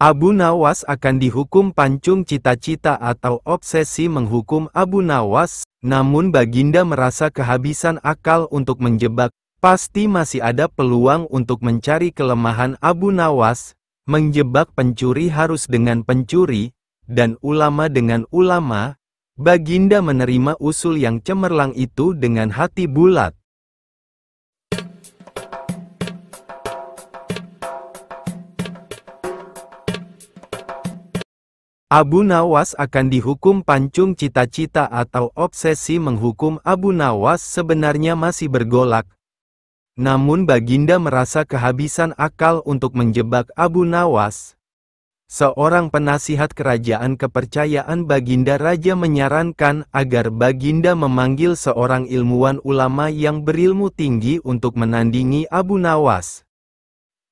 Abu Nawas akan dihukum pancung cita-cita atau obsesi menghukum Abu Nawas, namun Baginda merasa kehabisan akal untuk menjebak. Pasti masih ada peluang untuk mencari kelemahan Abu Nawas, menjebak pencuri harus dengan pencuri, dan ulama dengan ulama. Baginda menerima usul yang cemerlang itu dengan hati bulat. Abu Nawas akan dihukum pancung cita-cita atau obsesi menghukum Abu Nawas sebenarnya masih bergolak. Namun Baginda merasa kehabisan akal untuk menjebak Abu Nawas. Seorang penasihat kerajaan kepercayaan Baginda Raja menyarankan agar Baginda memanggil seorang ilmuwan ulama yang berilmu tinggi untuk menandingi Abu Nawas.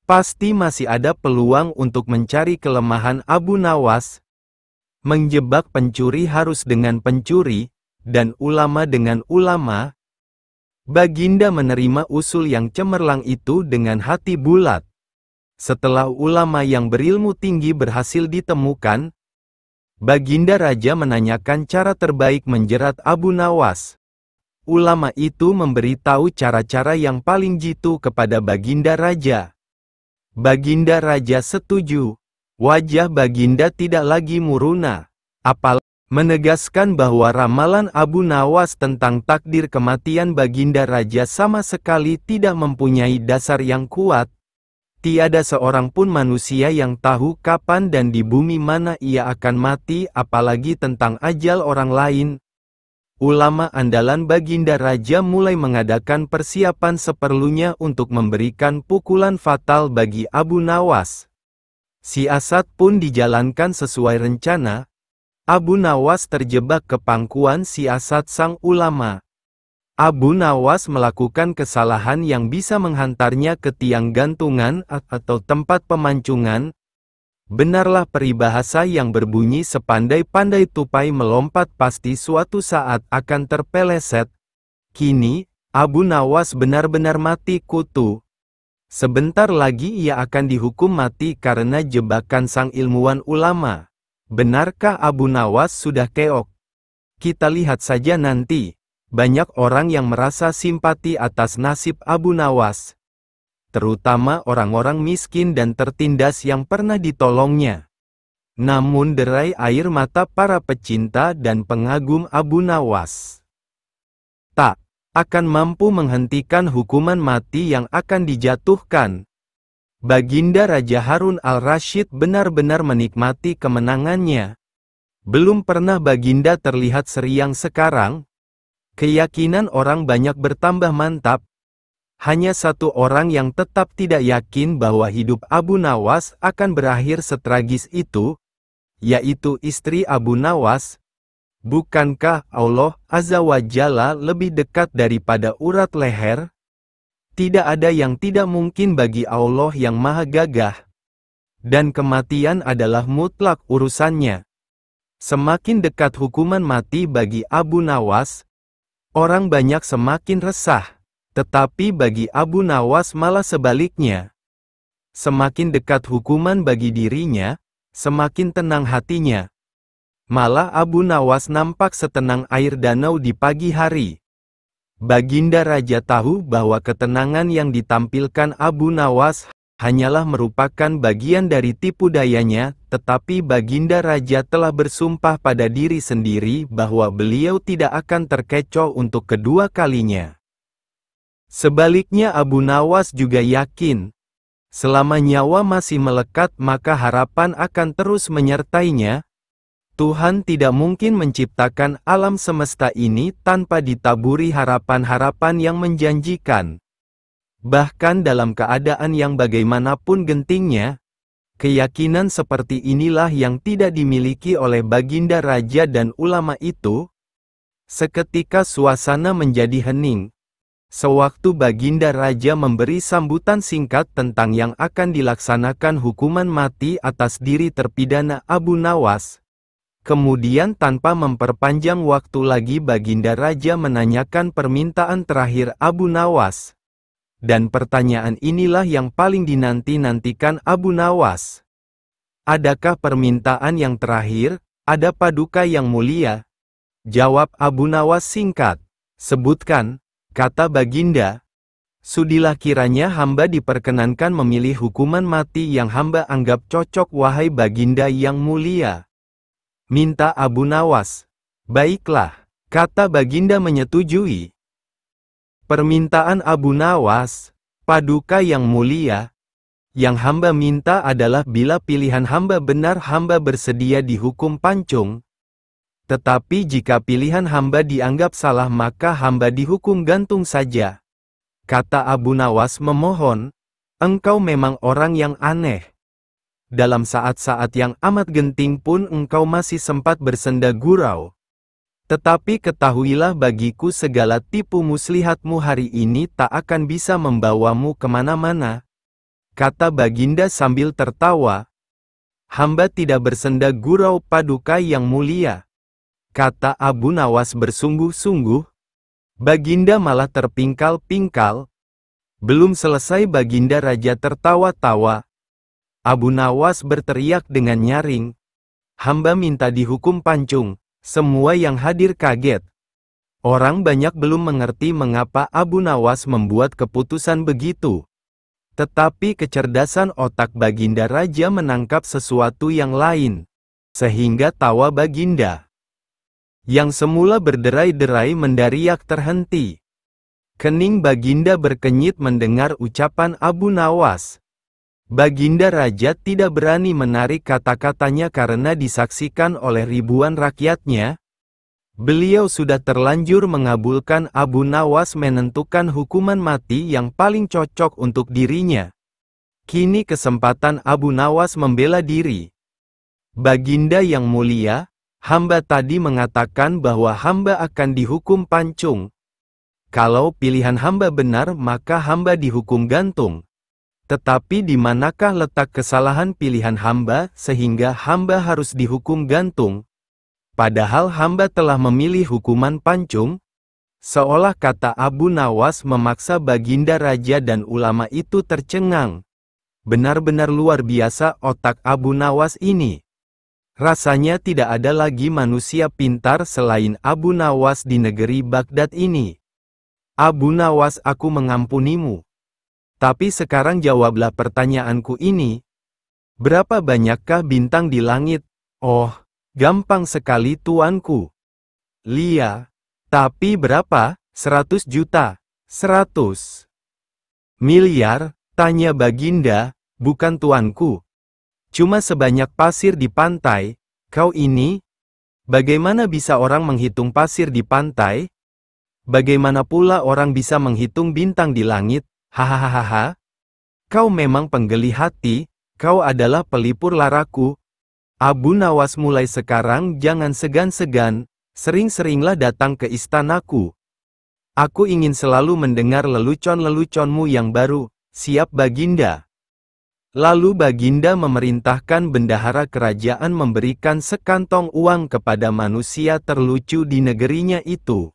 Pasti masih ada peluang untuk mencari kelemahan Abu Nawas. Menjebak pencuri harus dengan pencuri, dan ulama dengan ulama. Baginda menerima usul yang cemerlang itu dengan hati bulat. Setelah ulama yang berilmu tinggi berhasil ditemukan, Baginda Raja menanyakan cara terbaik menjerat Abu Nawas. Ulama itu memberitahu cara-cara yang paling jitu kepada Baginda Raja. Baginda Raja setuju. Wajah Baginda tidak lagi muruna, apalagi menegaskan bahwa ramalan Abu Nawas tentang takdir kematian Baginda Raja sama sekali tidak mempunyai dasar yang kuat. Tiada seorang pun manusia yang tahu kapan dan di bumi mana ia akan mati, apalagi tentang ajal orang lain. Ulama andalan Baginda Raja mulai mengadakan persiapan seperlunya untuk memberikan pukulan fatal bagi Abu Nawas. Siasat pun dijalankan sesuai rencana. Abu Nawas terjebak ke pangkuan siasat sang ulama. Abu Nawas melakukan kesalahan yang bisa menghantarnya ke tiang gantungan atau tempat pemancungan. Benarlah peribahasa yang berbunyi sepandai-pandai tupai melompat pasti suatu saat akan terpeleset. Kini, Abu Nawas benar-benar mati kutu. Sebentar lagi ia akan dihukum mati karena jebakan sang ilmuwan ulama. Benarkah Abu Nawas sudah keok? Kita lihat saja nanti. Banyak orang yang merasa simpati atas nasib Abu Nawas, terutama orang-orang miskin dan tertindas yang pernah ditolongnya. Namun derai air mata para pecinta dan pengagum Abu Nawas tak akan mampu menghentikan hukuman mati yang akan dijatuhkan. Baginda Raja Harun al-Rasyid benar-benar menikmati kemenangannya. Belum pernah Baginda terlihat seriang sekarang. Keyakinan orang banyak bertambah mantap. Hanya satu orang yang tetap tidak yakin bahwa hidup Abu Nawas akan berakhir setragis itu, yaitu istri Abu Nawas. Bukankah Allah Azza wa Jalla lebih dekat daripada urat leher? Tidak ada yang tidak mungkin bagi Allah yang Maha Gagah. Dan kematian adalah mutlak urusannya. Semakin dekat hukuman mati bagi Abu Nawas, orang banyak semakin resah. Tetapi bagi Abu Nawas malah sebaliknya. Semakin dekat hukuman bagi dirinya, semakin tenang hatinya. Malah Abu Nawas nampak setenang air danau di pagi hari. Baginda Raja tahu bahwa ketenangan yang ditampilkan Abu Nawas hanyalah merupakan bagian dari tipu dayanya, tetapi Baginda Raja telah bersumpah pada diri sendiri bahwa beliau tidak akan terkecoh untuk kedua kalinya. Sebaliknya Abu Nawas juga yakin, selama nyawa masih melekat maka harapan akan terus menyertainya. Tuhan tidak mungkin menciptakan alam semesta ini tanpa ditaburi harapan-harapan yang menjanjikan. Bahkan dalam keadaan yang bagaimanapun gentingnya, keyakinan seperti inilah yang tidak dimiliki oleh Baginda Raja dan ulama itu. Seketika suasana menjadi hening. Sewaktu Baginda Raja memberi sambutan singkat tentang yang akan dilaksanakan hukuman mati atas diri terpidana Abu Nawas. Kemudian tanpa memperpanjang waktu lagi Baginda Raja menanyakan permintaan terakhir Abu Nawas. Dan pertanyaan inilah yang paling dinanti-nantikan Abu Nawas. Adakah permintaan yang terakhir? Ada Paduka yang mulia? Jawab Abu Nawas singkat. Sebutkan, kata Baginda. Sudilah kiranya hamba diperkenankan memilih hukuman mati yang hamba anggap cocok wahai Baginda yang mulia. Minta Abu Nawas. Baiklah, kata Baginda menyetujui. Permintaan Abu Nawas, Paduka yang mulia, yang hamba minta adalah bila pilihan hamba benar hamba bersedia dihukum pancung. Tetapi jika pilihan hamba dianggap salah maka hamba dihukum gantung saja. Kata Abu Nawas memohon, engkau memang orang yang aneh. Dalam saat-saat yang amat genting pun engkau masih sempat bersenda gurau. Tetapi ketahuilah bagiku segala tipu muslihatmu hari ini tak akan bisa membawamu kemana-mana. Kata Baginda sambil tertawa. Hamba tidak bersenda gurau Paduka yang mulia. Kata Abu Nawas bersungguh-sungguh. Baginda malah terpingkal-pingkal. Belum selesai Baginda Raja tertawa-tawa. Abu Nawas berteriak dengan nyaring. Hamba minta dihukum pancung. Semua yang hadir kaget. Orang banyak belum mengerti mengapa Abu Nawas membuat keputusan begitu. Tetapi kecerdasan otak Baginda Raja menangkap sesuatu yang lain. Sehingga tawa Baginda yang semula berderai-derai mendariak terhenti. Kening Baginda berkenyit mendengar ucapan Abu Nawas. Baginda Raja tidak berani menarik kata-katanya karena disaksikan oleh ribuan rakyatnya. Beliau sudah terlanjur mengabulkan Abu Nawas menentukan hukuman mati yang paling cocok untuk dirinya. Kini kesempatan Abu Nawas membela diri. Baginda yang mulia, hamba tadi mengatakan bahwa hamba akan dihukum pancung. Kalau pilihan hamba benar maka hamba dihukum gantung. Tetapi di manakah letak kesalahan pilihan hamba sehingga hamba harus dihukum gantung? Padahal hamba telah memilih hukuman pancung. Seolah kata Abu Nawas memaksa Baginda Raja dan ulama itu tercengang. Benar-benar luar biasa otak Abu Nawas ini. Rasanya tidak ada lagi manusia pintar selain Abu Nawas di negeri Baghdad ini. Abu Nawas, aku mengampunimu. Tapi sekarang jawablah pertanyaanku ini. Berapa banyakkah bintang di langit? Oh, gampang sekali tuanku. Lia. Tapi berapa? 100 juta. 100 miliar? Tanya Baginda. Bukan tuanku. Cuma sebanyak pasir di pantai. Kau ini? Bagaimana bisa orang menghitung pasir di pantai? Bagaimana pula orang bisa menghitung bintang di langit? Hahaha. Kau memang penggeli hati, kau adalah pelipur laraku. Abu Nawas, mulai sekarang jangan segan-segan, sering-seringlah datang ke istanaku. Aku ingin selalu mendengar lelucon-leluconmu yang baru. Siap Baginda. Lalu Baginda memerintahkan bendahara kerajaan memberikan sekantong uang kepada manusia terlucu di negerinya itu.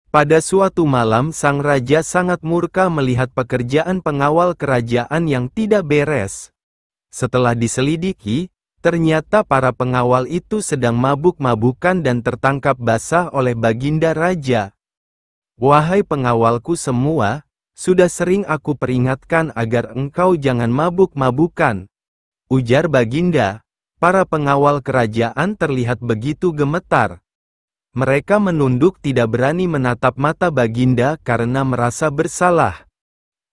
Pada suatu malam sang raja sangat murka melihat pekerjaan pengawal kerajaan yang tidak beres. Setelah diselidiki, ternyata para pengawal itu sedang mabuk-mabukan dan tertangkap basah oleh Baginda Raja. Wahai pengawalku semua, sudah sering aku peringatkan agar engkau jangan mabuk-mabukan. Ujar Baginda. Para pengawal kerajaan terlihat begitu gemetar. Mereka menunduk tidak berani menatap mata Baginda karena merasa bersalah.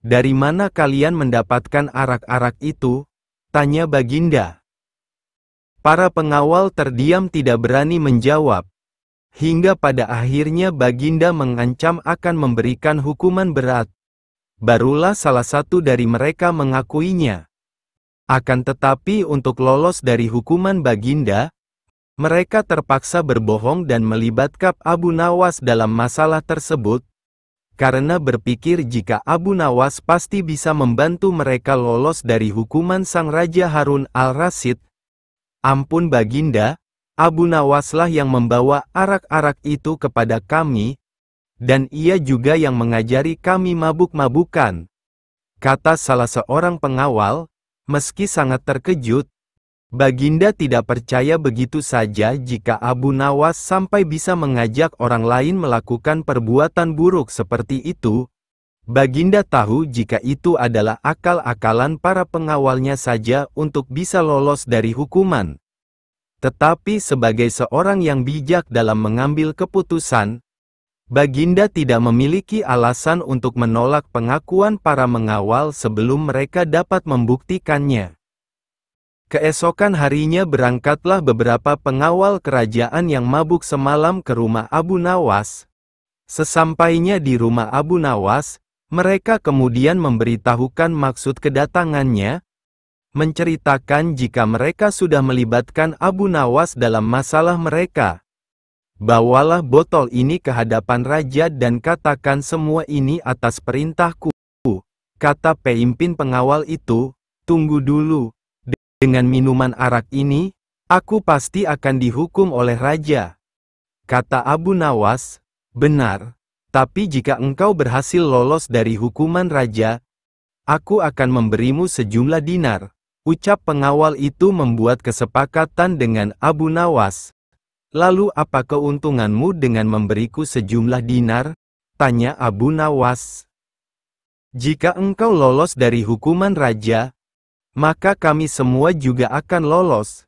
Dari mana kalian mendapatkan arak-arak itu? Tanya Baginda. Para pengawal terdiam tidak berani menjawab. Hingga pada akhirnya Baginda mengancam akan memberikan hukuman berat. Barulah salah satu dari mereka mengakuinya. Akan tetapi untuk lolos dari hukuman Baginda, mereka terpaksa berbohong dan melibatkan Abu Nawas dalam masalah tersebut, karena berpikir jika Abu Nawas pasti bisa membantu mereka lolos dari hukuman sang Raja Harun al-Rasyid. Ampun Baginda, Abu Nawaslah yang membawa arak-arak itu kepada kami, dan ia juga yang mengajari kami mabuk-mabukan," kata salah seorang pengawal. Meski sangat terkejut, Baginda tidak percaya begitu saja jika Abu Nawas sampai bisa mengajak orang lain melakukan perbuatan buruk seperti itu. Baginda tahu jika itu adalah akal-akalan para pengawalnya saja untuk bisa lolos dari hukuman. Tetapi sebagai seorang yang bijak dalam mengambil keputusan, Baginda tidak memiliki alasan untuk menolak pengakuan para mengawal sebelum mereka dapat membuktikannya. Keesokan harinya berangkatlah beberapa pengawal kerajaan yang mabuk semalam ke rumah Abu Nawas. Sesampainya di rumah Abu Nawas, mereka kemudian memberitahukan maksud kedatangannya, menceritakan jika mereka sudah melibatkan Abu Nawas dalam masalah mereka. "Bawalah botol ini ke hadapan raja dan katakan semua ini atas perintahku," kata pemimpin pengawal itu. "Tunggu dulu. Dengan minuman arak ini, aku pasti akan dihukum oleh raja," kata Abu Nawas. "Benar, tapi jika engkau berhasil lolos dari hukuman raja, aku akan memberimu sejumlah dinar," ucap pengawal itu membuat kesepakatan dengan Abu Nawas. "Lalu apa keuntunganmu dengan memberiku sejumlah dinar?" tanya Abu Nawas. "Jika engkau lolos dari hukuman raja, maka kami semua juga akan lolos.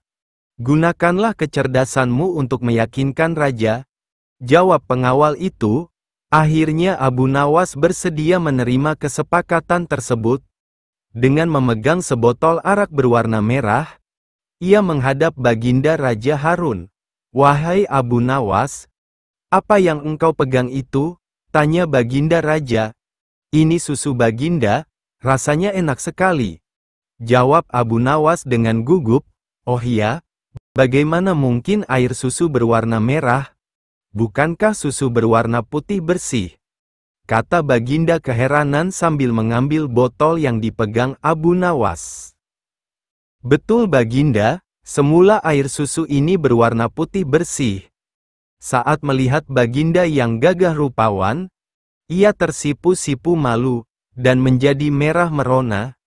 Gunakanlah kecerdasanmu untuk meyakinkan raja," jawab pengawal itu. Akhirnya Abu Nawas bersedia menerima kesepakatan tersebut. Dengan memegang sebotol arak berwarna merah, ia menghadap Baginda Raja Harun. "Wahai Abu Nawas, apa yang engkau pegang itu?" tanya Baginda Raja. "Ini susu Baginda, rasanya enak sekali," jawab Abu Nawas dengan gugup. "Oh ya, bagaimana mungkin air susu berwarna merah? Bukankah susu berwarna putih bersih?" kata Baginda keheranan sambil mengambil botol yang dipegang Abu Nawas. "Betul Baginda, semula air susu ini berwarna putih bersih." Saat melihat Baginda yang gagah rupawan, ia tersipu-sipu malu, dan menjadi merah merona.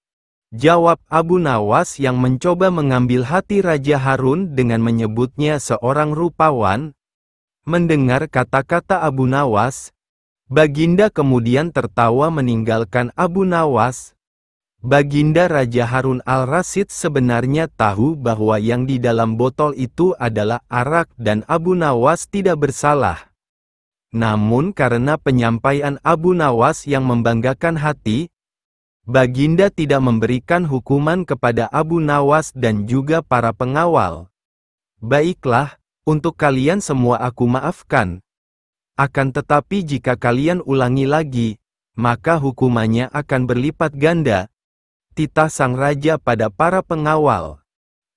Jawab Abu Nawas yang mencoba mengambil hati Raja Harun dengan menyebutnya seorang rupawan. Mendengar kata-kata Abu Nawas, Baginda kemudian tertawa meninggalkan Abu Nawas. Baginda Raja Harun al-Rasyid sebenarnya tahu bahwa yang di dalam botol itu adalah arak dan Abu Nawas tidak bersalah. Namun karena penyampaian Abu Nawas yang membanggakan hati, Baginda tidak memberikan hukuman kepada Abu Nawas dan juga para pengawal. "Baiklah, untuk kalian semua aku maafkan. Akan tetapi jika kalian ulangi lagi, maka hukumannya akan berlipat ganda," titah sang raja pada para pengawal.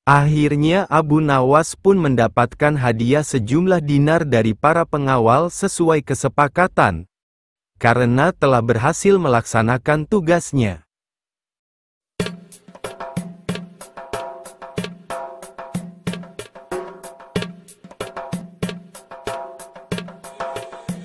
Akhirnya Abu Nawas pun mendapatkan hadiah sejumlah dinar dari para pengawal sesuai kesepakatan, karena telah berhasil melaksanakan tugasnya.